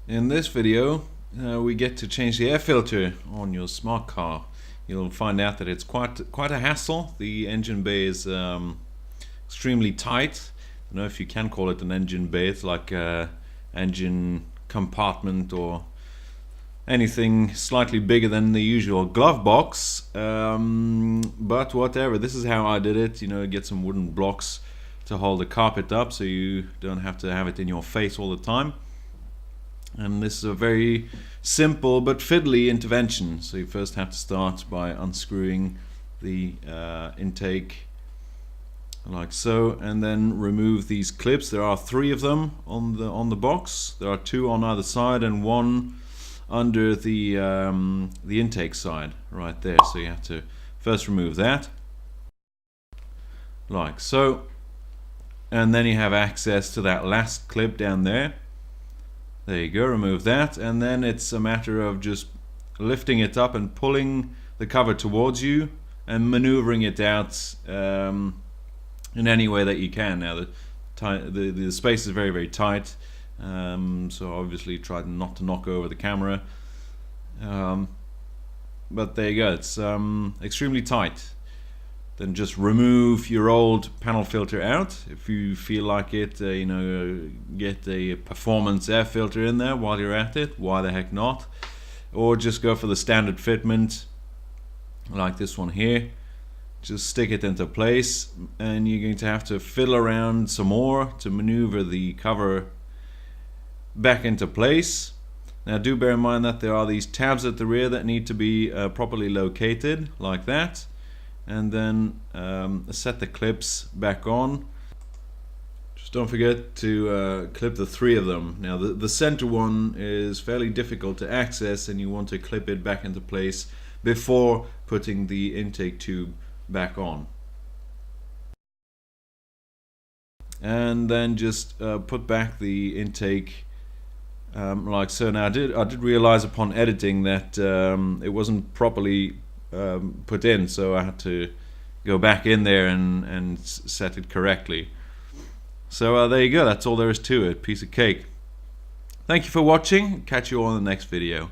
In this video, we get to change the air filter on your smart car. You'll find out that it's quite a hassle. The engine bay is extremely tight. I don't know if you can call it an engine bay. It's like a engine compartment or anything slightly bigger than the usual glove box. But whatever. This is how I did it. You know, get some wooden blocks to hold the carpet up so you don't have to have it in your face all the time. And this is a very simple but fiddly intervention. So you first have to start by unscrewing the intake like so, and then remove these clips. There are 3 of them on the box. There are 2 on either side and 1 under the intake side right there. So you have to first remove that like so, and then you have access to that last clip down there. There you go, remove that, and then it's a matter of just lifting it up and pulling the cover towards you and maneuvering it out in any way that you can. Now the space is very tight, so obviously try not to knock over the camera, but there you go, it's extremely tight. Then just remove your old panel filter out. If you feel like it, get a performance air filter in there while you're at it, why the heck not? Or just go for the standard fitment like this one here. Just stick it into place, and you're going to have to fiddle around some more to maneuver the cover back into place. Now do bear in mind that there are these tabs at the rear that need to be properly located like that. And then set the clips back on. Just don't forget to clip the 3 of them. Now the center one is fairly difficult to access, and you want to clip it back into place before putting the intake tube back on. And then just put back the intake like so. Now I did realize upon editing that it wasn't properly put in, so I had to go back in there and set it correctly. So there you go, that's all there is to it. Piece of cake. Thank you for watching. Catch you all in the next video.